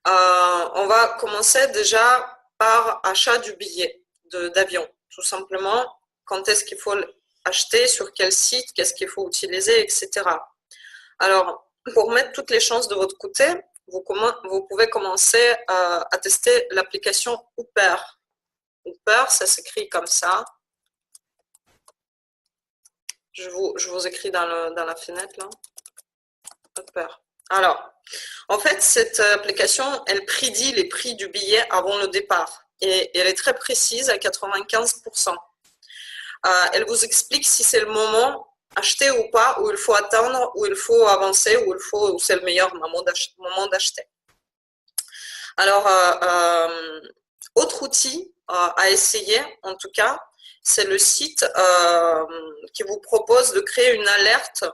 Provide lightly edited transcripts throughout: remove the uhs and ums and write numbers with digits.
On va commencer déjà par achat du billet d'avion. Tout simplement, quand est-ce qu'il faut l'acheter, sur quel site, qu'est-ce qu'il faut utiliser, etc. Alors, pour mettre toutes les chances de votre côté, vous pouvez commencer à tester l'application Hopper. Hopper, ça s'écrit comme ça. Je vous écris dans la fenêtre là. Hopper. Alors, en fait, cette application, elle prédit les prix du billet avant le départ. Et elle est très précise à 95%. Elle vous explique si c'est le moment acheter ou pas, où il faut attendre, où il faut avancer, où c'est le meilleur moment d'acheter. Alors, autre outil à essayer, en tout cas, c'est le site qui vous propose de créer une alerte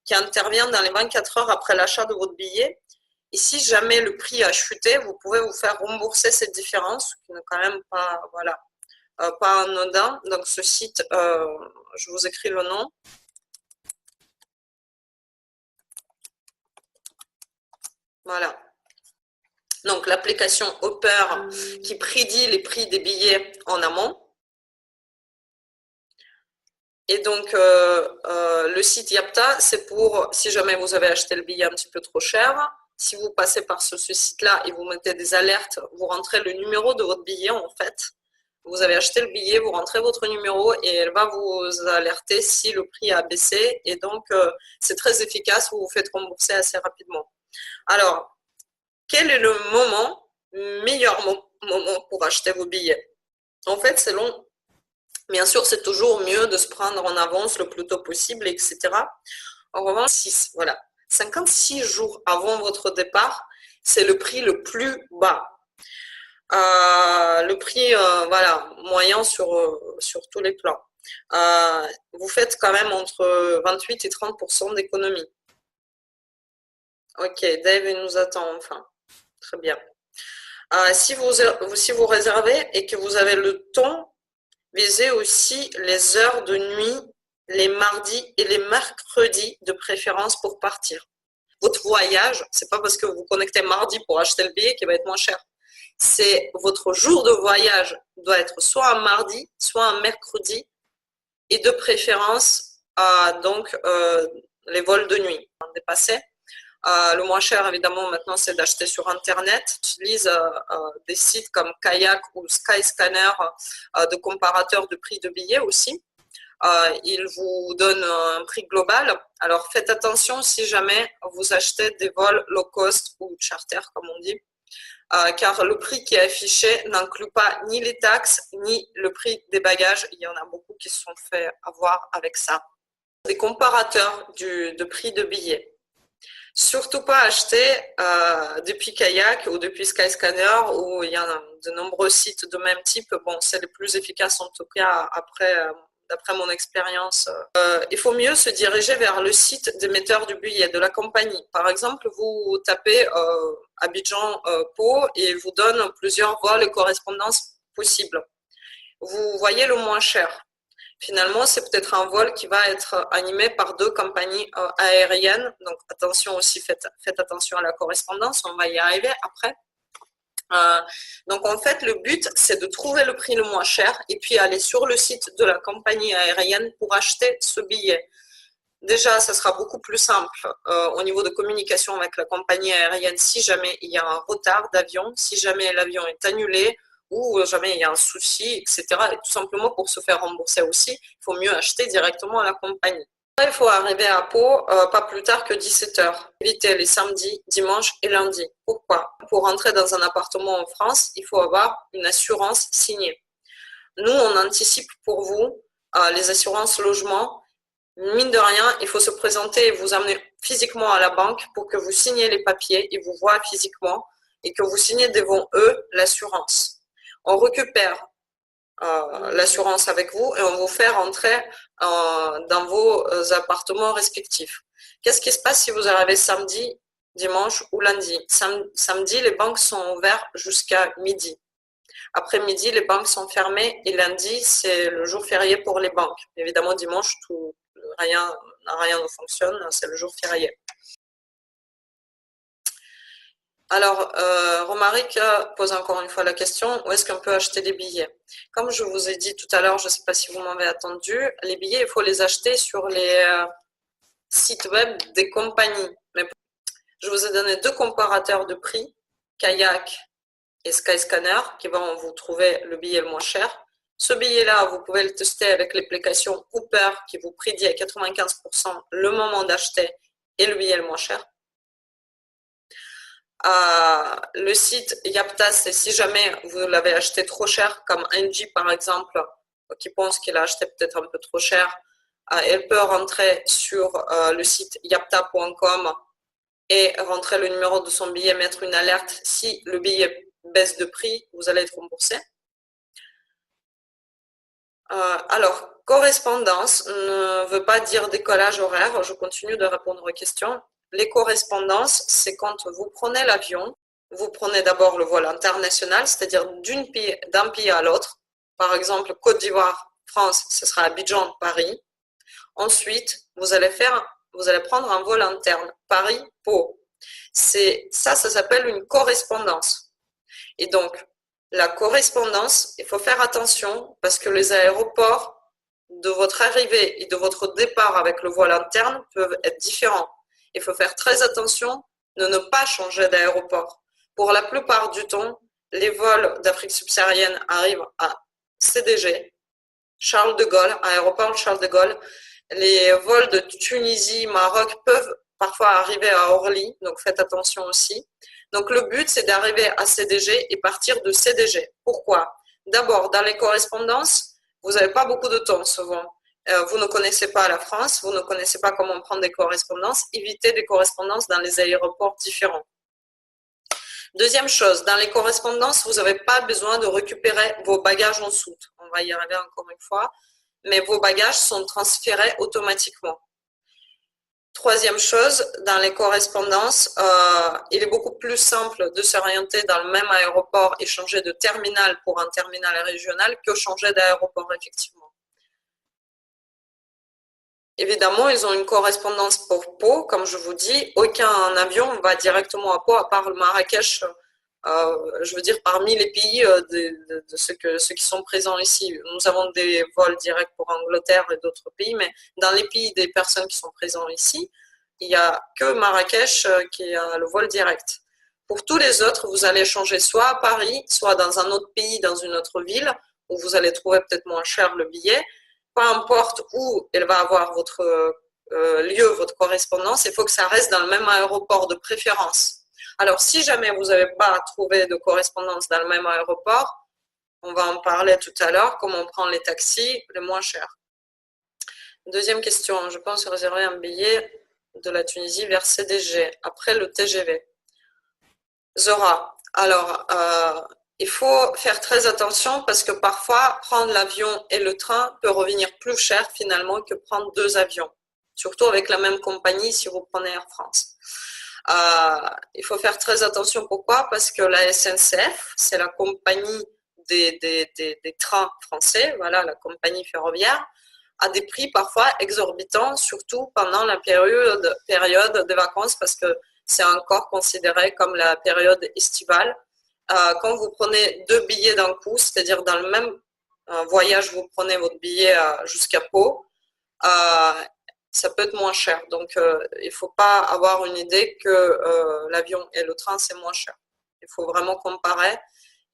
qui intervient dans les 24 heures après l'achat de votre billet. Et si jamais le prix a chuté, vous pouvez vous faire rembourser cette différence, qui n'est quand même pas, voilà, pas anodin. Donc ce site, je vous écris le nom. Voilà. Donc l'application Hopper qui prédit les prix des billets en amont. Et donc le site Yapta, c'est pour, si jamais vous avez acheté le billet un petit peu trop cher, si vous passez par ce site-là et vous mettez des alertes, vous rentrez le numéro de votre billet en fait. Vous avez acheté le billet, vous rentrez votre numéro et elle va vous alerter si le prix a baissé. Et donc, c'est très efficace, vous vous faites rembourser assez rapidement. Alors, quel est le meilleur moment pour acheter vos billets? En fait, selon, bien sûr, c'est toujours mieux de se prendre en avance le plus tôt possible, etc. En revanche, 56 jours avant votre départ, c'est le prix le plus bas. Le prix voilà, moyen sur tous les plans. Vous faites quand même entre 28 et 30% d'économie. Ok, Dave nous attend enfin. Très bien. Si vous réservez et que vous avez le temps, visez aussi les heures de nuit, les mardis et les mercredis de préférence pour partir. Votre voyage, c'est pas parce que vous vous connectez mardi pour acheter le billet qu'il va être moins cher. C'est votre jour de voyage doit être soit un mardi, soit un mercredi, et de préférence donc les vols de nuit dépassés. Le moins cher, évidemment, maintenant, c'est d'acheter sur Internet. J'utilise des sites comme Kayak ou Skyscanner de comparateurs de prix de billets aussi. Il vous donne un prix global. Alors, faites attention si jamais vous achetez des vols low cost ou charter, comme on dit, car le prix qui est affiché n'inclut pas ni les taxes, ni le prix des bagages. Il y en a beaucoup qui se sont fait avoir avec ça. Des comparateurs de prix de billets. Surtout pas acheter depuis Kayak ou depuis Skyscanner, où il y a de nombreux sites de même type. Bon, c'est les plus efficaces en tout cas d'après mon expérience. Il faut mieux se diriger vers le site d'émetteur du billet, de la compagnie. Par exemple, vous tapez Abidjan Pau et il vous donne plusieurs vols et correspondances possibles. Vous voyez le moins cher. Finalement, c'est peut-être un vol qui va être animé par 2 compagnies aériennes. Donc, attention aussi, faites attention à la correspondance, on va y arriver après. Donc, en fait, le but, c'est de trouver le prix le moins cher et puis aller sur le site de la compagnie aérienne pour acheter ce billet. Déjà, ça sera beaucoup plus simple au niveau de communication avec la compagnie aérienne si jamais il y a un retard d'avion, si jamais l'avion est annulé, ou jamais il y a un souci, etc. Et tout simplement pour se faire rembourser aussi, il faut mieux acheter directement à la compagnie. Il faut arriver à Pau pas plus tard que 17h. Évitez les samedis, dimanches et lundis. Pourquoi? Pour rentrer dans un appartement en France, il faut avoir une assurance signée. Nous, on anticipe pour vous les assurances logement. Mine de rien, il faut se présenter et vous amener physiquement à la banque pour que vous signiez les papiers, ils vous voient physiquement et que vous signez devant eux l'assurance. On récupère l'assurance avec vous et on vous fait rentrer dans vos appartements respectifs. Qu'est-ce qui se passe si vous arrivez samedi, dimanche ou lundi? Samedi, les banques sont ouvertes jusqu'à midi. Après midi, les banques sont fermées et lundi, c'est le jour férié pour les banques. Évidemment, dimanche, rien ne fonctionne, c'est le jour férié. Alors, Romaric pose encore une fois la question, où est-ce qu'on peut acheter des billets? Comme je vous ai dit tout à l'heure, je ne sais pas si vous m'avez attendu, les billets, il faut les acheter sur les sites web des compagnies. Mais je vous ai donné deux comparateurs de prix, Kayak et Skyscanner, qui vont vous trouver le billet le moins cher. Ce billet-là, vous pouvez le tester avec l'application Hooper, qui vous prédit à 95% le moment d'acheter et le billet le moins cher. Le site Yapta, c'est si jamais vous l'avez acheté trop cher, comme Angie par exemple, qui pense qu'il a acheté peut-être un peu trop cher, elle peut rentrer sur le site yapta.com et rentrer le numéro de son billet, mettre une alerte. Si le billet baisse de prix, vous allez être remboursé. Alors, correspondance ne veut pas dire décollage horaire. Je continue de répondre aux questions. Les correspondances, c'est quand vous prenez l'avion, vous prenez d'abord le vol international, c'est-à-dire d'un pays à l'autre. Par exemple, Côte d'Ivoire, France, ce sera Abidjan, Paris. Ensuite, vous allez prendre un vol interne, Paris-Pau. Ça s'appelle une correspondance. Et donc, la correspondance, il faut faire attention parce que les aéroports de votre arrivée et de votre départ avec le vol interne peuvent être différents. Il faut faire très attention de ne pas changer d'aéroport. Pour la plupart du temps, les vols d'Afrique subsaharienne arrivent à CDG, Charles de Gaulle, aéroport Charles de Gaulle. Les vols de Tunisie, Maroc peuvent parfois arriver à Orly, donc faites attention aussi. Donc le but, c'est d'arriver à CDG et partir de CDG. Pourquoi? D'abord, dans les correspondances, vous n'avez pas beaucoup de temps souvent. Vous ne connaissez pas la France, vous ne connaissez pas comment prendre des correspondances. Évitez des correspondances dans les aéroports différents. Deuxième chose, dans les correspondances, vous n'avez pas besoin de récupérer vos bagages en soute. On va y arriver encore une fois. Mais vos bagages sont transférés automatiquement. Troisième chose, dans les correspondances, il est beaucoup plus simple de s'orienter dans le même aéroport et changer de terminal pour un terminal régional que changer d'aéroport, effectivement. Évidemment, ils ont une correspondance pour Pau, comme je vous dis. Aucun avion va directement à Pau, à part le Marrakech, je veux dire, parmi les pays de ceux qui sont présents ici. Nous avons des vols directs pour Angleterre et d'autres pays, mais dans les pays des personnes qui sont présentes ici, il n'y a que Marrakech qui a le vol direct. Pour tous les autres, vous allez changer soit à Paris, soit dans un autre pays, dans une autre ville, où vous allez trouver peut-être moins cher le billet. Peu importe où elle va avoir votre lieu, votre correspondance, il faut que ça reste dans le même aéroport de préférence. Alors, si jamais vous n'avez pas trouvé de correspondance dans le même aéroport, on va en parler tout à l'heure, comment on prend les taxis les moins chers. Deuxième question, je pense réserver un billet de la Tunisie vers CDG, après le TGV. Zora, alors, il faut faire très attention parce que parfois, prendre l'avion et le train peut revenir plus cher finalement que prendre deux avions, surtout avec la même compagnie si vous prenez Air France. Il faut faire très attention. Pourquoi? Parce que la SNCF, c'est la compagnie des trains français, voilà, la compagnie ferroviaire, a des prix parfois exorbitants, surtout pendant la période de vacances, parce que c'est encore considéré comme la période estivale. Quand vous prenez deux billets d'un coup, c'est-à-dire dans le même voyage, vous prenez votre billet jusqu'à Pau, ça peut être moins cher. Donc, il ne faut pas avoir une idée que l'avion et le train, c'est moins cher. Il faut vraiment comparer.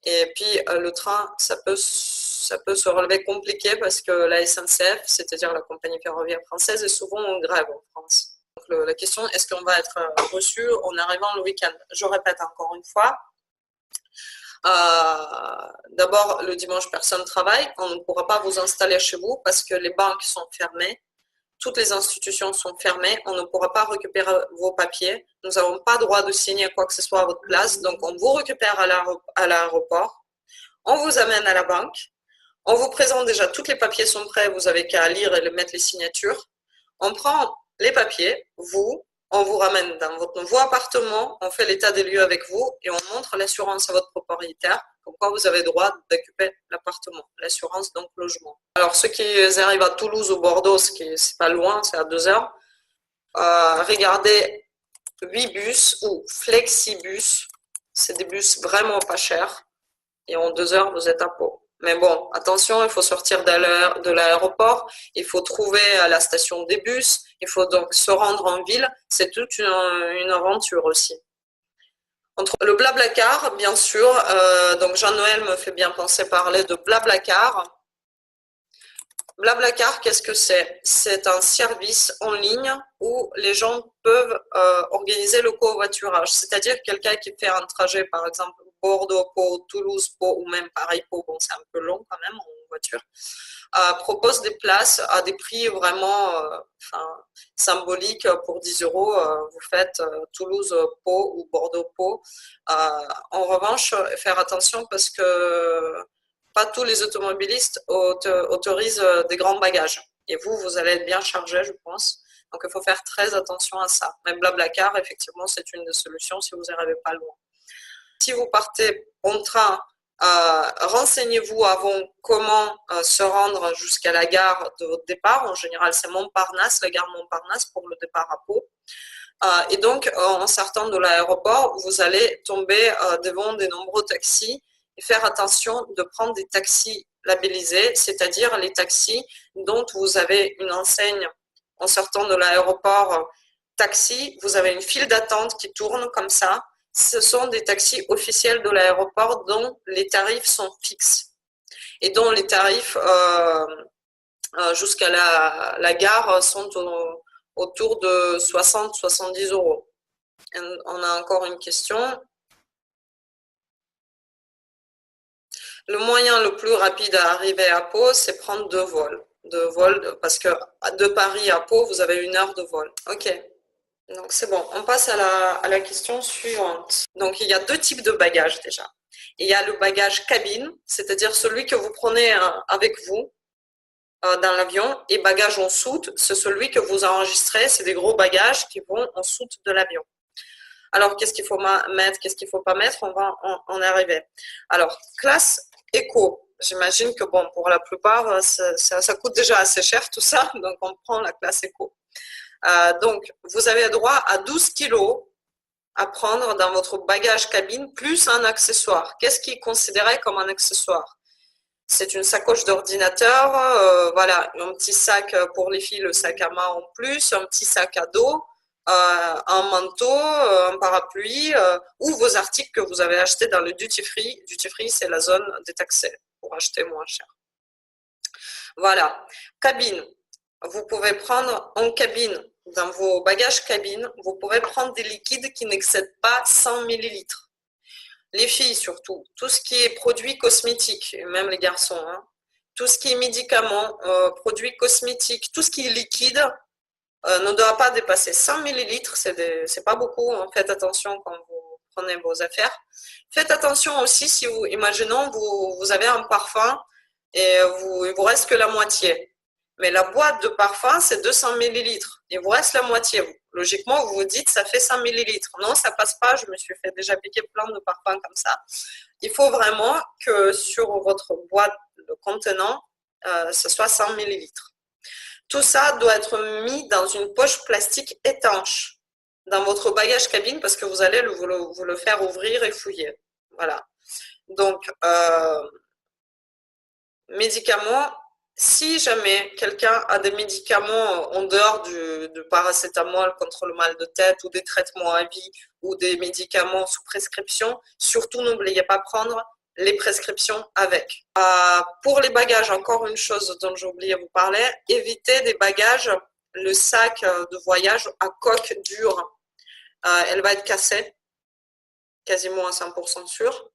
Et puis, le train, ça peut se relever compliqué parce que la SNCF, c'est-à-dire la compagnie ferroviaire française, est souvent en grève en France. Donc, la question, est-ce qu'on va être reçu en arrivant le week-end? Je répète encore une fois. D'abord, le dimanche, personne ne travaille. On ne pourra pas vous installer chez vous parce que les banques sont fermées. Toutes les institutions sont fermées, on ne pourra pas récupérer vos papiers, nous n'avons pas le droit de signer quoi que ce soit à votre place, donc on vous récupère à l'aéroport, on vous amène à la banque, on vous présente déjà, tous les papiers sont prêts, vous avez qu'à lire et mettre les signatures, on prend les papiers, on vous ramène dans votre nouveau appartement, on fait l'état des lieux avec vous et on montre l'assurance à votre propriétaire, comme quoi vous avez le droit d'occuper l'appartement, l'assurance donc logement. Alors ceux qui arrivent à Toulouse ou Bordeaux, c'est pas loin, c'est à 2 heures, regardez 8 bus ou Flexibus C'est des bus vraiment pas chers. Et en 2 heures, vous êtes à Pau. Mais bon, attention, il faut sortir de l'aéroport, il faut trouver la station des bus, il faut donc se rendre en ville. C'est toute une aventure aussi. Entre le Blablacar, bien sûr, donc Jean-Noël me fait bien penser parler de Blablacar. Blablacar, qu'est-ce que c'est? C'est un service en ligne où les gens peuvent organiser le covoiturage. C'est-à-dire quelqu'un qui fait un trajet, par exemple, Bordeaux-Pau, Toulouse-Pau ou même Paris-Pau, bon, c'est un peu long quand même en voiture, propose des places à des prix vraiment symboliques. Pour 10 euros, vous faites Toulouse-Pau ou Bordeaux-Pau. En revanche, faire attention parce que pas tous les automobilistes autorisent des grands bagages. Et vous allez être bien chargé, je pense. Donc, il faut faire très attention à ça. Même Blablacar, effectivement, c'est une des solutions si vous n'arrivez pas loin. Si vous partez en train, renseignez-vous avant comment se rendre jusqu'à la gare de votre départ. En général, c'est Montparnasse, la gare Montparnasse pour le départ à Pau. Et donc, en sortant de l'aéroport, vous allez tomber devant de nombreux taxis et faire attention de prendre des taxis labellisés, c'est-à-dire les taxis dont vous avez une enseigne en sortant de l'aéroport taxi, vous avez une file d'attente qui tourne comme ça. Ce sont des taxis officiels de l'aéroport dont les tarifs sont fixes et dont les tarifs jusqu'à la gare sont autour de 60-70 euros. On a encore une question. Le moyen le plus rapide à arriver à Pau, c'est prendre 2 vols. 2 vols, parce que de Paris à Pau, vous avez 1 heure de vol. Ok, donc c'est bon. On passe à la question suivante. Donc il y a 2 types de bagages déjà. Il y a le bagage cabine, c'est-à-dire celui que vous prenez avec vous dans l'avion, et bagage en soute, c'est celui que vous enregistrez, c'est des gros bagages qui vont en soute de l'avion. Alors, qu'est-ce qu'il faut mettre, qu'est-ce qu'il ne faut pas mettre, on va en arriver. Alors, classe éco, j'imagine que bon, pour la plupart, ça coûte déjà assez cher tout ça, donc on prend la classe éco. Donc, vous avez droit à 12 kilos à prendre dans votre bagage cabine, plus un accessoire. Qu'est-ce qui est considéré comme un accessoire? C'est une sacoche d'ordinateur, voilà, un petit sac pour les filles, le sac à main en plus, un petit sac à dos, un manteau, un parapluie, ou vos articles que vous avez achetés dans le duty free. Duty free, c'est la zone détaxée pour acheter moins cher. Voilà. Cabine. Vous pouvez prendre en cabine, dans vos bagages cabine, vous pouvez prendre des liquides qui n'excèdent pas 100 millilitres. Les filles surtout, tout ce qui est produits cosmétiques, et même les garçons, hein, tout ce qui est médicaments, produits cosmétiques, tout ce qui est liquide ne doit pas dépasser 100 millilitres, c'est pas beaucoup, hein. Faites attention quand vous prenez vos affaires. Faites attention aussi si vous, imaginons, vous avez un parfum et il vous reste que la moitié. Mais la boîte de parfum, c'est 200 millilitres. Il vous reste la moitié. Logiquement, vous vous dites, ça fait 100 millilitres. Non, ça passe pas. Je me suis fait déjà piquer plein de parfums comme ça. Il faut vraiment que sur votre boîte de contenant, ce soit 100 millilitres. Tout ça doit être mis dans une poche plastique étanche dans votre bagage cabine parce que vous allez vous le faire ouvrir et fouiller. Voilà. Donc, médicaments. Si jamais quelqu'un a des médicaments en dehors du paracétamol contre le mal de tête ou des traitements à vie ou des médicaments sous prescription, surtout n'oubliez pas de prendre les prescriptions avec. Pour les bagages, encore une chose dont j'ai oublié de vous parler, évitez des bagages, le sac de voyage à coque dure. Elle va être cassée, quasiment à 100% sûr.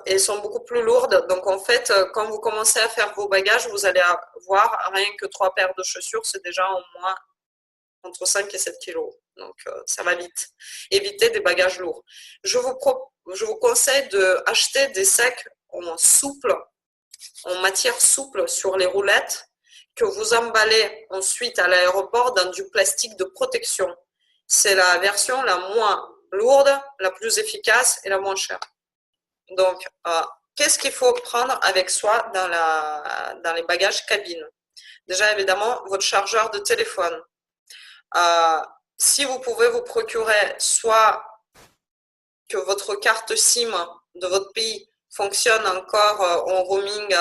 Elles sont beaucoup plus lourdes. Donc, en fait, quand vous commencez à faire vos bagages, vous allez avoir rien que 3 paires de chaussures. C'est déjà au moins entre 5 et 7 kilos. Donc, ça va vite. Évitez des bagages lourds. Je vous conseille d'acheter des sacs en matière souple sur les roulettes que vous emballez ensuite à l'aéroport dans du plastique de protection. C'est la version la moins lourde, la plus efficace et la moins chère. Donc, qu'est-ce qu'il faut prendre avec soi dans les bagages cabine? Déjà, évidemment, votre chargeur de téléphone. Si vous pouvez vous procurer soit que votre carte SIM de votre pays fonctionne encore en roaming,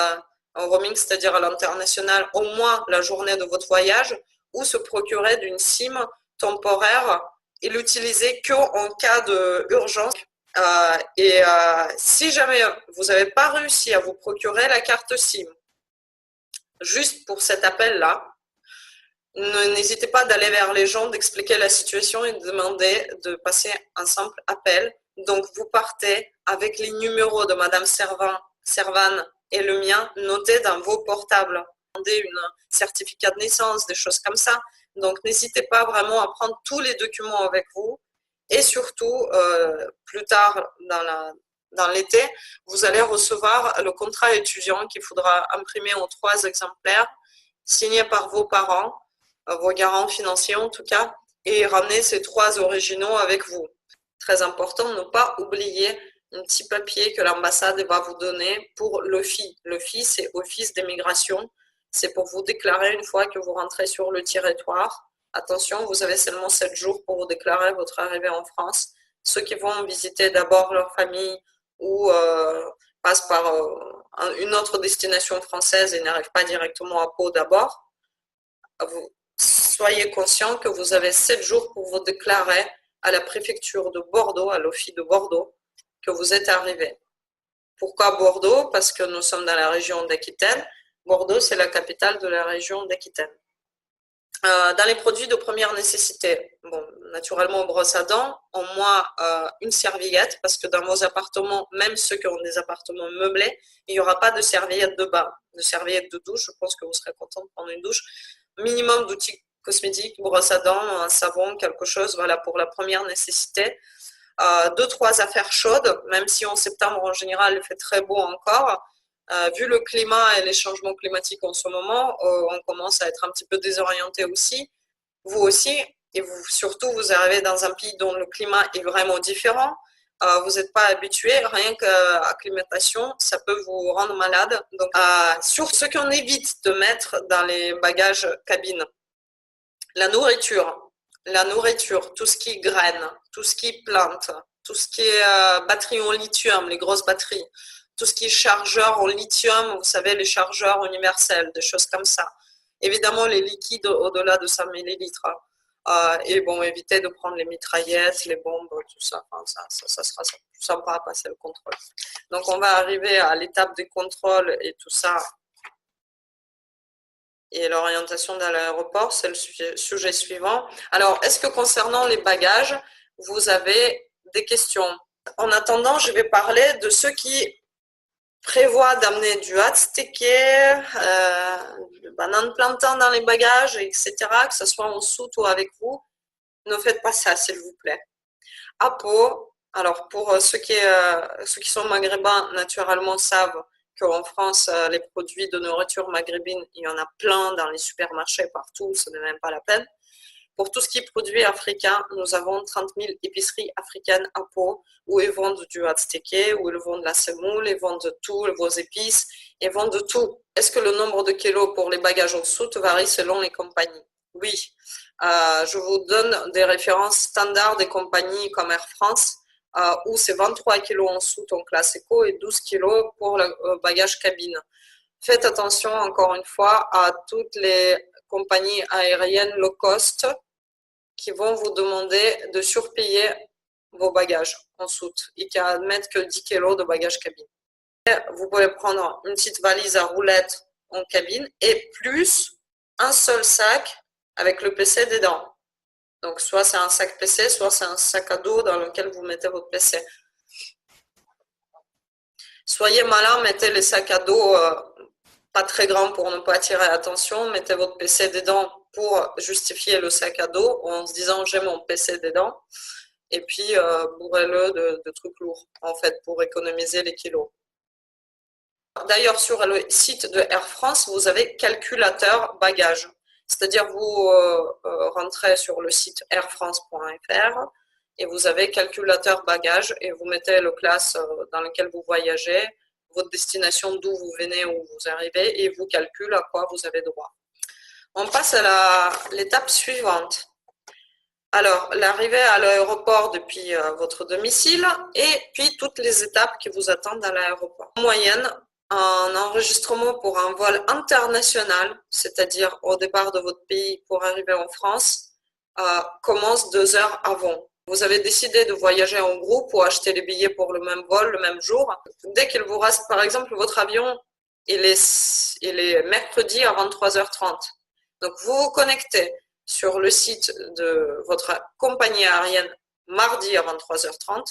c'est-à-dire à l'international, au moins la journée de votre voyage, ou se procurer d'une SIM temporaire et l'utiliser qu'en cas d'urgence. Si jamais vous n'avez pas réussi à vous procurer la carte SIM, juste pour cet appel-là, n'hésitez pas d'aller vers les gens, d'expliquer la situation et de demander de passer un simple appel. Donc, vous partez avec les numéros de Madame Servan et le mien notés dans vos portables. Demandez un certificat de naissance, des choses comme ça. Donc, n'hésitez pas vraiment à prendre tous les documents avec vous. Et surtout, plus tard dans l'été, vous allez recevoir le contrat étudiant qu'il faudra imprimer en 3 exemplaires, signé par vos parents, vos garants financiers en tout cas, et ramener ces 3 originaux avec vous. Très important, ne pas oublier un petit papier que l'ambassade va vous donner pour l'OFII. L'OFII, c'est Office d'immigration. C'est pour vous déclarer une fois que vous rentrez sur le territoire. Attention, vous avez seulement 7 jours pour vous déclarer votre arrivée en France. Ceux qui vont visiter d'abord leur famille ou passent par une autre destination française et n'arrivent pas directement à Pau d'abord, soyez conscient que vous avez 7 jours pour vous déclarer à la préfecture de Bordeaux, à l'OFII de Bordeaux, que vous êtes arrivé. Pourquoi Bordeaux? Parce que nous sommes dans la région d'Aquitaine. Bordeaux, c'est la capitale de la région d'Aquitaine. Dans les produits de première nécessité, bon, naturellement, brosse à dents, au moins une serviette, parce que dans vos appartements, même ceux qui ont des appartements meublés, il n'y aura pas de serviette de bain, de serviette de douche. Je pense que vous serez content de prendre une douche. Minimum d'outils cosmétiques, brosse à dents, un savon, quelque chose, voilà, pour la première nécessité. 2-3 affaires chaudes, même si en septembre, en général, il fait très beau encore. Vu le climat et les changements climatiques en ce moment, on commence à être un petit peu désorienté aussi. Vous aussi, et vous, surtout, vous arrivez dans un pays dont le climat est vraiment différent. Vous n'êtes pas habitué, rien qu'à l'acclimatation, ça peut vous rendre malade. Donc, sur ce qu'on évite de mettre dans les bagages cabines, la nourriture, tout ce qui est graines, tout ce qui est plantes, tout ce qui est batterie en lithium, les grosses batteries, tout ce qui est chargeur en lithium, vous savez, les chargeurs universels, des choses comme ça. Évidemment, les liquides au-delà de 100 millilitres. Et bon, évitez de prendre les mitraillettes, les bombes, tout ça. Enfin, ça sera plus sympa à passer le contrôle. Donc, on va arriver à l'étape des contrôles et tout ça. Et l'orientation dans l'aéroport, c'est le sujet suivant. Alors, est-ce que concernant les bagages, vous avez des questions? En attendant, je vais parler de ceux qui prévoient d'amener du hatsteké, du banane plantain dans les bagages, etc., que ce soit en soute ou avec vous. Ne faites pas ça, s'il vous plaît. À Pau, alors pour ceux qui sont maghrébins, naturellement savent qu'en France, les produits de nourriture maghrébine, il y en a plein dans les supermarchés partout, ce n'est même pas la peine. Pour tout ce qui est produit africain, nous avons 30 000 épiceries africaines à Pau où ils vendent du hatsteké, où ils vendent la semoule, ils vendent tout, vos épices, ils vendent tout. Est-ce que le nombre de kilos pour les bagages en soute varie selon les compagnies? Oui. Je vous donne des références standards des compagnies comme Air France, où c'est 23 kg en soute en classe éco et 12 kg pour le bagage cabine. Faites attention encore une fois à toutes les compagnies aériennes low cost qui vont vous demander de surpayer vos bagages en soute et qui admettent que 10 kg de bagage cabine. Vous pouvez prendre une petite valise à roulettes en cabine et plus un seul sac avec le PC dedans. Donc, soit c'est un sac PC, soit c'est un sac à dos dans lequel vous mettez votre PC. Soyez malin, mettez les sacs à dos pas très grands pour ne pas attirer l'attention. Mettez votre PC dedans pour justifier le sac à dos en se disant j'ai mon PC dedans. Et puis, bourrez-le de trucs lourds, en fait, pour économiser les kilos. D'ailleurs, sur le site de Air France, vous avez calculateur bagages. C'est-à-dire, vous rentrez sur le site airfrance.fr et vous avez calculateur bagages et vous mettez le classe dans lequel vous voyagez, votre destination d'où vous venez, où vous arrivez et vous calcule à quoi vous avez droit. On passe à l'étape suivante. Alors, l'arrivée à l'aéroport depuis votre domicile et puis toutes les étapes qui vous attendent à l'aéroport. En moyenne, un enregistrement pour un vol international, c'est-à-dire au départ de votre pays pour arriver en France, commence 2 heures avant. Vous avez décidé de voyager en groupe ou acheter les billets pour le même vol, le même jour. Dès qu'il vous reste, par exemple, votre avion, il est mercredi à 23h30. Donc, vous vous connectez sur le site de votre compagnie aérienne mardi à 23h30.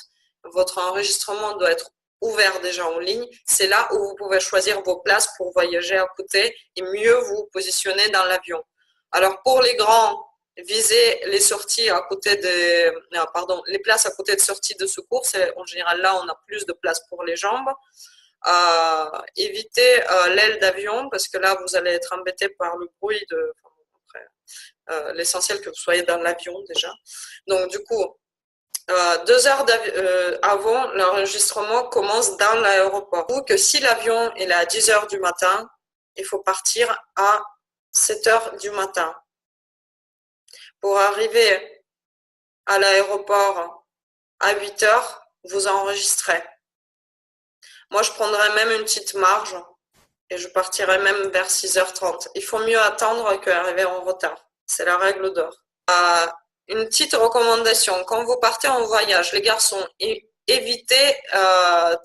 Votre enregistrement doit être ouvert déjà en ligne. C'est là où vous pouvez choisir vos places pour voyager à côté et mieux vous positionner dans l'avion. Alors, pour les grands, visez les sorties à côté des, les places à côté de sorties de secours. En général, là, on a plus de place pour les jambes. Évitez l'aile d'avion parce que là, vous allez être embêté par le bruit de. L'essentiel que vous soyez dans l'avion déjà. Donc, du coup, 2 heures avant, l'enregistrement commence dans l'aéroport. Ou que si l'avion est à 10 heures du matin, il faut partir à 7 heures du matin. Pour arriver à l'aéroport à 8 heures, vous enregistrez. Moi, je prendrais même une petite marge et je partirai même vers 6h30. Il faut mieux attendre qu'arriver en retard. C'est la règle d'or. Une petite recommandation, quand vous partez en voyage, les garçons, évitez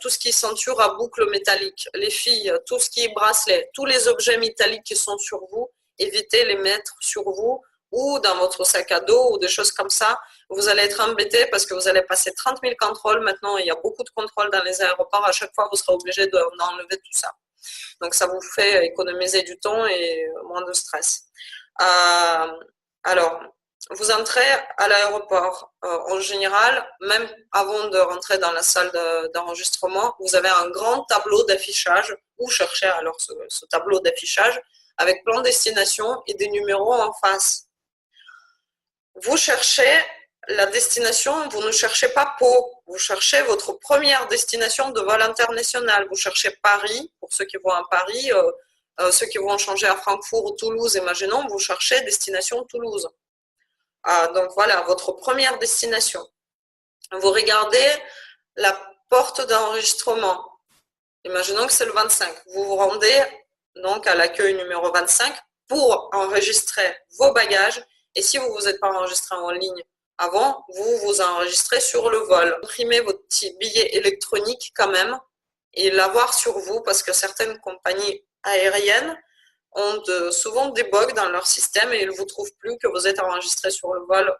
tout ce qui est ceinture à boucle métallique. Les filles, tout ce qui est bracelet, tous les objets métalliques qui sont sur vous, évitez les mettre sur vous ou dans votre sac à dos ou des choses comme ça. Vous allez être embêté parce que vous allez passer 30 000 contrôles. Maintenant, il y a beaucoup de contrôles dans les aéroports. À chaque fois, vous serez obligé d'enlever tout ça. Donc, ça vous fait économiser du temps et moins de stress. Alors, vous entrez à l'aéroport. En général, même avant de rentrer dans la salle d'enregistrement, vous avez un grand tableau d'affichage. Où cherchez alors ce tableau d'affichage avec plein de destinations et des numéros en face. Vous cherchez la destination, vous ne cherchez pas Pau, vous cherchez votre première destination de vol international. Vous cherchez Paris, pour ceux qui vont à Paris, ceux qui vont changer à Francfort, Toulouse, imaginons, vous cherchez destination Toulouse. Donc voilà, votre première destination. Vous regardez la porte d'enregistrement. Imaginons que c'est le 25. Vous vous rendez donc à l'accueil numéro 25 pour enregistrer vos bagages. Et si vous ne vous êtes pas enregistré en ligne avant, vous vous enregistrez sur le vol. Imprimez votre petit billet électronique quand même et l'avoir sur vous parce que certaines compagnies aériennes ont souvent des bugs dans leur système et ils ne vous trouvent plus que vous êtes enregistré sur le vol,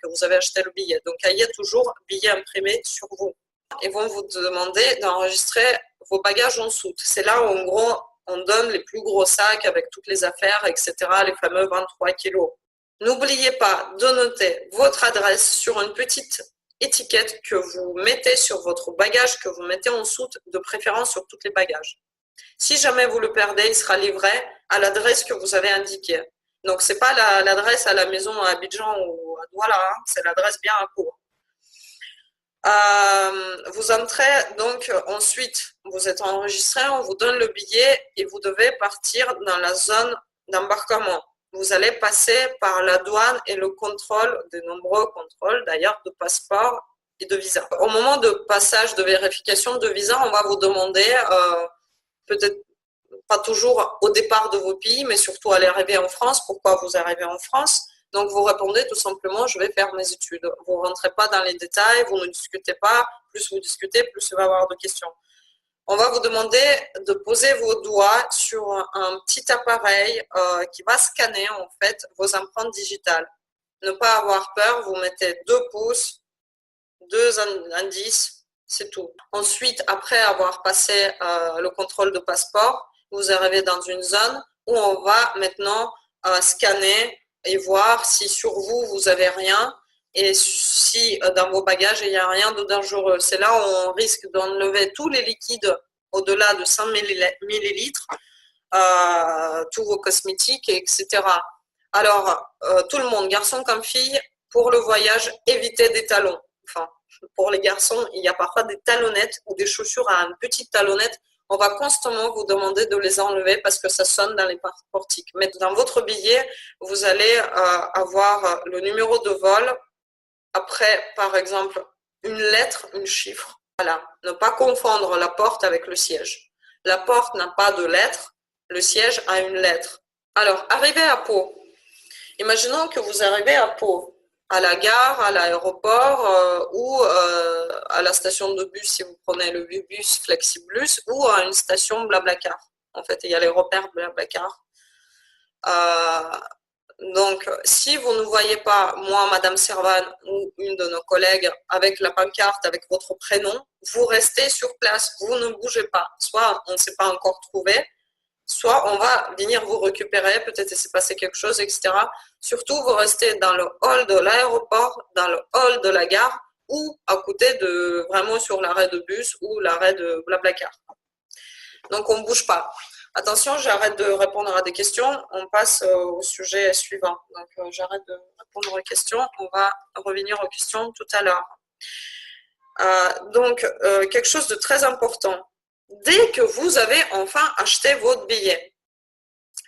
que vous avez acheté le billet. Donc, ayez toujours billet imprimé sur vous. Ils vont vous demander d'enregistrer vos bagages en soute. C'est là où, en gros, on donne les plus gros sacs avec toutes les affaires, etc., les fameux 23 kilos. N'oubliez pas de noter votre adresse sur une petite étiquette que vous mettez sur votre bagage, que vous mettez en soute, de préférence sur tous les bagages. Si jamais vous le perdez, il sera livré à l'adresse que vous avez indiquée. Donc, ce n'est pas l'adresse à la maison à Abidjan ou à Douala, hein, c'est l'adresse bien à Pau. Vous entrez donc ensuite, vous êtes enregistré, on vous donne le billet et vous devez partir dans la zone d'embarquement. Vous allez passer par la douane et le contrôle, de nombreux contrôles d'ailleurs, de passeport et de visa. Au moment de passage de vérification de visa, on va vous demander, peut-être pas toujours au départ de vos pays, mais surtout à l'arrivée en France, pourquoi vous arrivez en France. Donc, vous répondez tout simplement, je vais faire mes études. Vous ne rentrez pas dans les détails, vous ne discutez pas. Plus vous discutez, plus il va y avoir de questions. On va vous demander de poser vos doigts sur un petit appareil qui va scanner en fait vos empreintes digitales. Ne pas avoir peur, vous mettez 2 pouces, 2 indices, c'est tout. Ensuite, après avoir passé le contrôle de passeport, vous arrivez dans une zone où on va maintenant scanner et voir si sur vous, vous n'avez rien et si dans vos bagages, il n'y a rien de dangereux. C'est là où on risque d'enlever tous les liquides au-delà de 100 millilitres, tous vos cosmétiques, etc. Alors, tout le monde, garçon comme fille, pour le voyage, évitez des talons. Enfin, pour les garçons, il y a parfois des talonnettes ou des chaussures à une petite talonnette. On va constamment vous demander de les enlever parce que ça sonne dans les portiques. Mais dans votre billet, vous allez avoir le numéro de vol après, par exemple, une lettre, un chiffre. Voilà, ne pas confondre la porte avec le siège. La porte n'a pas de lettre, le siège a une lettre. Alors, arrivé à Pau. Imaginons que vous arrivez à Pau, à la gare, à l'aéroport ou à la station de bus si vous prenez le bus Flexibus ou à une station Blablacar. En fait, il y a les repères Blablacar. Donc, si vous ne voyez pas moi, Madame Servan ou une de nos collègues avec la pancarte, avec votre prénom, vous restez sur place, vous ne bougez pas. Soit on ne s'est pas encore trouvé, soit on va venir vous récupérer, peut-être il s'est passé quelque chose, etc. Surtout, vous restez dans le hall de l'aéroport, dans le hall de la gare ou à côté de, vraiment sur l'arrêt de bus ou l'arrêt de Blablacar. Donc, on ne bouge pas. Attention, j'arrête de répondre à des questions, on passe au sujet suivant. Donc, j'arrête de répondre aux questions, on va revenir aux questions tout à l'heure. Donc, quelque chose de très important. Dès que vous avez enfin acheté votre billet,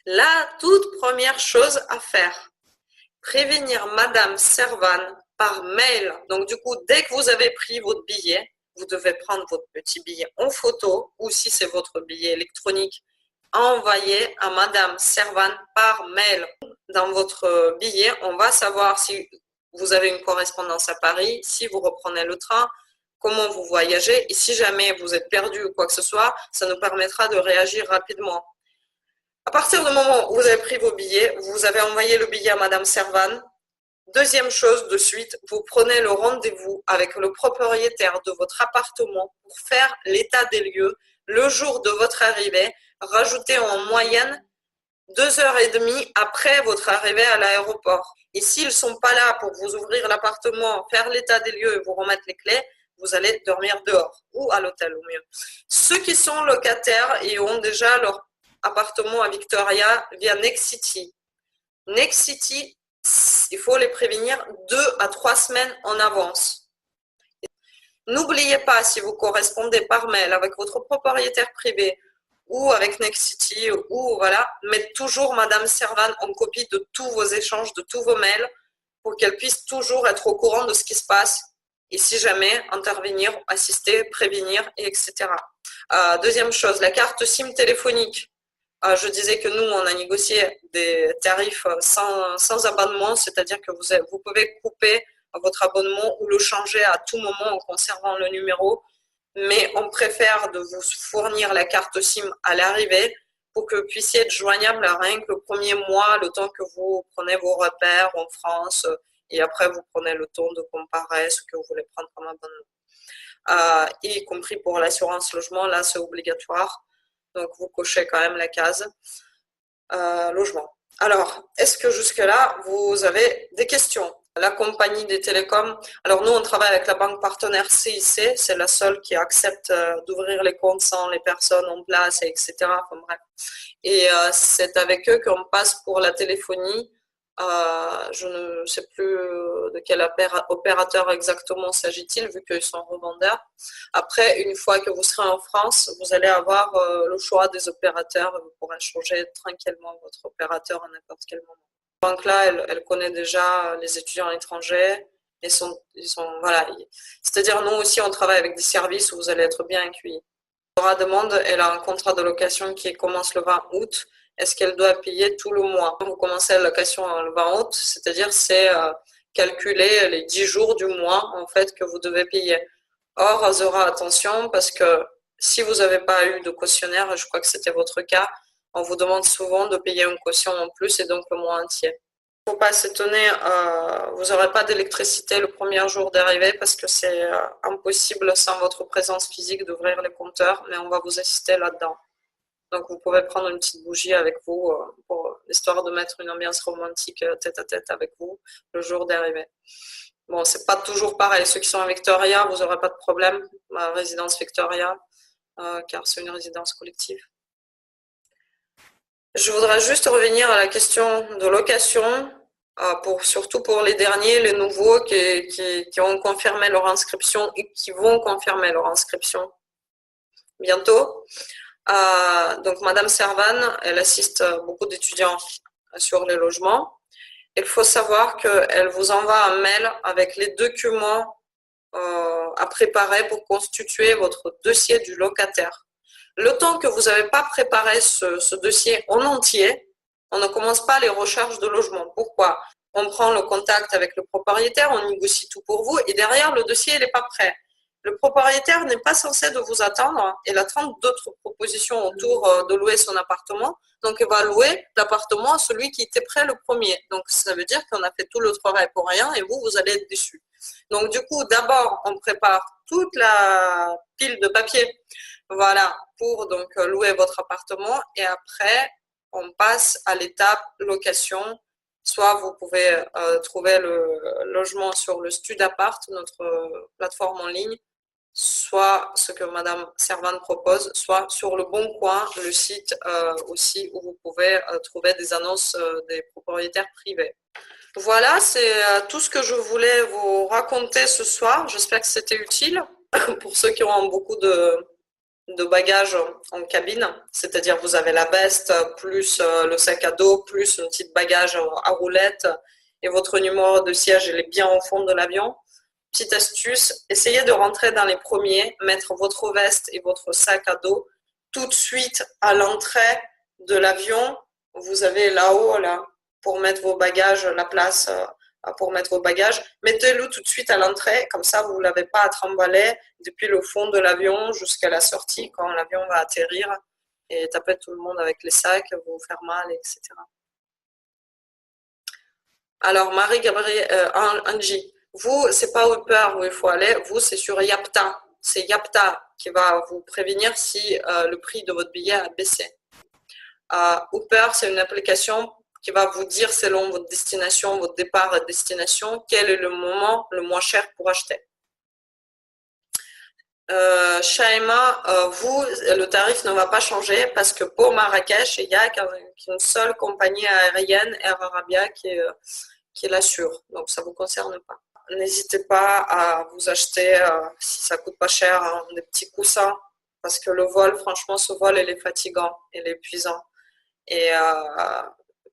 la toute première chose à faire, prévenir Madame Servan par mail. Donc, du coup, dès que vous avez pris votre billet, vous devez prendre votre petit billet en photo ou si c'est votre billet électronique, envoyer à Madame Servan par mail. Dans votre billet, on va savoir si vous avez une correspondance à Paris, si vous reprenez le train, comment vous voyagez et si jamais vous êtes perdu ou quoi que ce soit, ça nous permettra de réagir rapidement. À partir du moment où vous avez pris vos billets, vous avez envoyé le billet à Madame Servan. Deuxième chose, de suite, vous prenez le rendez-vous avec le propriétaire de votre appartement pour faire l'état des lieux le jour de votre arrivée. Rajoutez en moyenne 2h30 après votre arrivée à l'aéroport. Et s'ils ne sont pas là pour vous ouvrir l'appartement, faire l'état des lieux et vous remettre les clés, vous allez dormir dehors ou à l'hôtel au mieux. Ceux qui sont locataires et ont déjà leur appartement à Victoria via Next City. Next City, il faut les prévenir 2 à 3 semaines en avance. N'oubliez pas, si vous correspondez par mail avec votre propriétaire privé ou avec Next City, ou voilà, mettez toujours Madame Servan en copie de tous vos échanges, de tous vos mails, pour qu'elle puisse toujours être au courant de ce qui se passe et si jamais intervenir, assister, prévenir, etc. Deuxième chose, la carte SIM téléphonique. Je disais que nous, on a négocié des tarifs sans abonnement, c'est-à-dire que vous pouvez couper votre abonnement ou le changer à tout moment en conservant le numéro, mais on préfère de vous fournir la carte SIM à l'arrivée pour que vous puissiez être joignable rien que le premier mois, le temps que vous prenez vos repères en France, et après vous prenez le temps de comparer ce que vous voulez prendre comme abonnement. Y compris pour l'assurance logement, là c'est obligatoire. Donc, vous cochez quand même la case logement. Alors, est-ce que jusque-là, vous avez des questions? La compagnie des télécoms, alors nous, on travaille avec la banque partenaire CIC, c'est la seule qui accepte d'ouvrir les comptes sans les personnes en place, etc. Enfin, bref. Et c'est avec eux qu'on passe pour la téléphonie. Je ne sais plus de quel opérateur exactement s'agit-il, vu qu'ils sont revendeurs. Après, une fois que vous serez en France, vous allez avoir le choix des opérateurs. Vous pourrez changer tranquillement votre opérateur à n'importe quel moment. La banque là, elle connaît déjà les étudiants étrangers. Voilà. C'est-à-dire, nous aussi, on travaille avec des services où vous allez être bien accueillis. Laura demande, elle a un contrat de location qui commence le 20 août. Est-ce qu'elle doit payer tout le mois? Vous commencez la location le 20 août, c'est-à-dire c'est calculer les 10 jours du mois en fait que vous devez payer. Or, Zora, attention, parce que si vous n'avez pas eu de cautionnaire, je crois que c'était votre cas, on vous demande souvent de payer une caution en plus et donc le mois entier. Il ne faut pas s'étonner, vous n'aurez pas d'électricité le premier jour d'arrivée parce que c'est impossible sans votre présence physique d'ouvrir les compteurs, mais on va vous assister là-dedans. Donc, vous pouvez prendre une petite bougie avec vous pour l'histoire de mettre une ambiance romantique tête à tête avec vous le jour d'arrivée. Bon, c'est pas toujours pareil. Ceux qui sont à Victoria, vous n'aurez pas de problème. Résidence Victoria, car c'est une résidence collective. Je voudrais juste revenir à la question de location, surtout pour les derniers, les nouveaux qui ont confirmé leur inscription et qui vont confirmer leur inscription bientôt. Donc, Madame Servan, elle assiste beaucoup d'étudiants sur les logements. il faut savoir qu'elle vous envoie un mail avec les documents à préparer pour constituer votre dossier du locataire. Le temps que vous n'avez pas préparé ce dossier en entier, on ne commence pas les recherches de logement. Pourquoi? On prend le contact avec le propriétaire, on négocie tout pour vous et derrière, le dossier n'est pas prêt. Le propriétaire n'est pas censé de vous attendre. Il a 30 d'autres propositions autour de louer son appartement. Donc, il va louer l'appartement à celui qui était prêt le premier. Donc, ça veut dire qu'on a fait tout le travail pour rien et vous, vous allez être déçu. Donc, du coup, d'abord, on prépare toute la pile de papier, voilà, pour donc louer votre appartement et après, on passe à l'étape location. Soit vous pouvez trouver le logement sur le Studapart, notre plateforme en ligne, soit ce que Madame Servan propose, soit sur le Bon Coin, le site aussi où vous pouvez trouver des annonces des propriétaires privés. Voilà, c'est tout ce que je voulais vous raconter ce soir. J'espère que c'était utile pour ceux qui ont beaucoup de bagages en cabine. C'est-à-dire vous avez la veste, plus le sac à dos, plus une petite bagage à roulettes et votre numéro de siège il est bien au fond de l'avion. Petite astuce, essayez de rentrer dans les premiers, mettre votre veste et votre sac à dos tout de suite à l'entrée de l'avion. Vous avez là-haut, là, pour mettre vos bagages, la place pour mettre vos bagages. Mettez-le tout de suite à l'entrée, comme ça vous ne l'avez pas à trimballer depuis le fond de l'avion jusqu'à la sortie quand l'avion va atterrir et taper tout le monde avec les sacs, vous faire mal, etc. Alors, Marie-Gabrielle, Angie, vous, c'est pas Uber où il faut aller, vous, c'est sur Yapta. C'est Yapta qui va vous prévenir si le prix de votre billet a baissé. Uber, c'est une application qui va vous dire selon votre destination, votre départ et destination, quel est le moment le moins cher pour acheter. Shaima, vous, le tarif ne va pas changer parce que pour Marrakech, il n'y a qu'une seule compagnie aérienne, Air Arabia, qui l'assure. Donc, ça ne vous concerne pas. N'hésitez pas à vous acheter, si ça ne coûte pas cher, hein, des petits coussins parce que le vol, franchement, ce vol, il est fatigant, il est épuisant. Et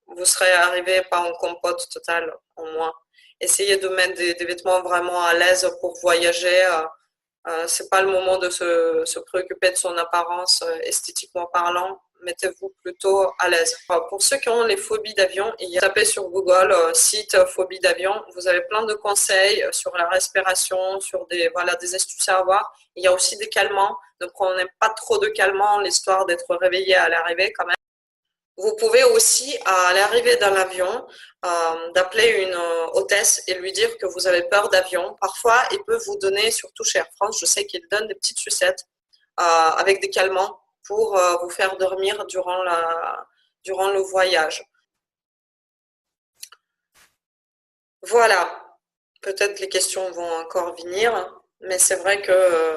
vous serez arrivé pas en compote totale en moins. Essayez de mettre des vêtements vraiment à l'aise pour voyager. C'est pas le moment de se préoccuper de son apparence esthétiquement parlant. Mettez-vous plutôt à l'aise. Pour ceux qui ont les phobies d'avion, tapez sur Google site phobie d'avion. Vous avez plein de conseils sur la respiration, sur des astuces à avoir. Il y a aussi des calmants. Ne prenez pas trop de calmants, l'histoire d'être réveillé à l'arrivée quand même. Vous pouvez aussi, à l'arrivée dans l'avion, d'appeler une hôtesse et lui dire que vous avez peur d'avion. Parfois, il peut vous donner, surtout chez Air France, je sais qu'il donne des petites sucettes avec des calmants pour vous faire dormir durant le voyage. Voilà, peut-être les questions vont encore venir, mais c'est vrai que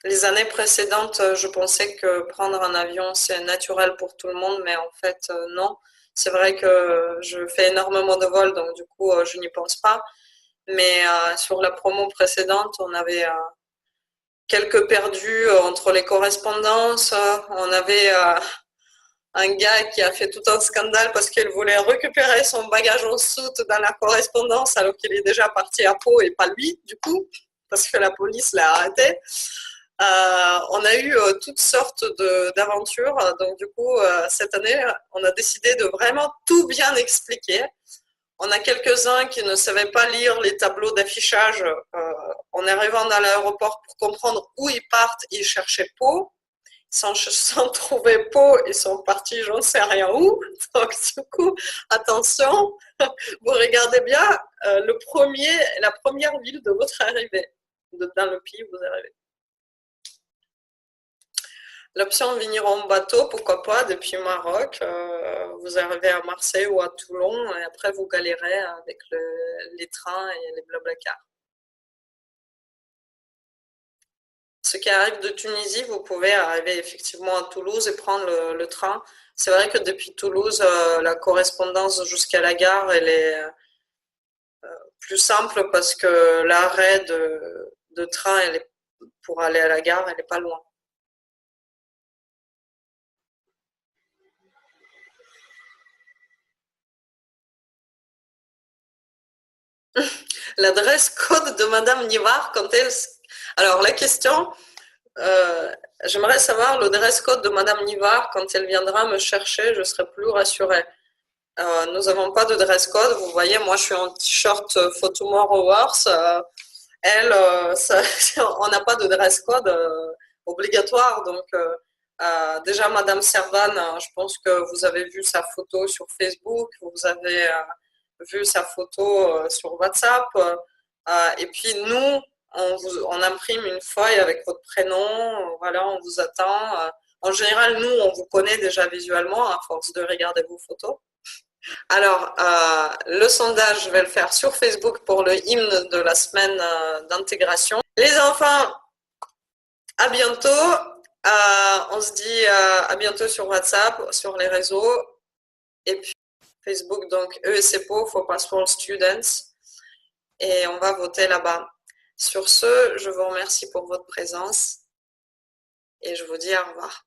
les années précédentes, je pensais que prendre un avion, c'est naturel pour tout le monde, mais en fait, non. C'est vrai que je fais énormément de vols, donc du coup, je n'y pense pas. Mais sur la promo précédente, on avait quelques perdus entre les correspondances. On avait un gars qui a fait tout un scandale parce qu'il voulait récupérer son bagage en soute dans la correspondance alors qu'il est déjà parti à Pau et pas lui, du coup, parce que la police l'a arrêté. On a eu toutes sortes d'aventures. Donc, du coup, cette année, on a décidé de vraiment tout bien expliquer. On a quelques-uns qui ne savaient pas lire les tableaux d'affichage en arrivant dans l'aéroport pour comprendre où ils partent. Ils cherchaient Pau. Sans trouver Pau, ils sont partis, j'en sais rien où. Donc, du coup, attention, vous regardez bien la première ville de votre arrivée, dans le pays où vous arrivez. L'option venir en bateau, pourquoi pas, depuis Maroc. Vous arrivez à Marseille ou à Toulon et après vous galérez avec les trains et les blablacar. Ce qui arrive de Tunisie, vous pouvez arriver effectivement à Toulouse et prendre le train. C'est vrai que depuis Toulouse, la correspondance jusqu'à la gare, elle est plus simple parce que l'arrêt de train, pour aller à la gare, elle n'est pas loin. L'adresse code de Madame Nivard quand elle... Alors, la question, j'aimerais savoir le dress code de Madame Nivard quand elle viendra me chercher, je serai plus rassurée. Nous n'avons pas de dress code, vous voyez, moi je suis en t-shirt for Tomorrow Wars. Elle, on n'a pas de dress code obligatoire, donc déjà Madame Servan, je pense que vous avez vu sa photo sur Facebook, vous avez vu sa photo sur WhatsApp, et puis nous, on imprime une feuille avec votre prénom, voilà, on vous attend. En général, nous, on vous connaît déjà visuellement à force de regarder vos photos. Alors, le sondage, je vais le faire sur Facebook pour le hymne de la semaine d'intégration. Les enfants, à bientôt. On se dit à bientôt sur WhatsApp, sur les réseaux. Et puis Facebook, donc ESCPO, for Pastoral Students. Et on va voter là-bas. Sur ce, je vous remercie pour votre présence. Et je vous dis au revoir.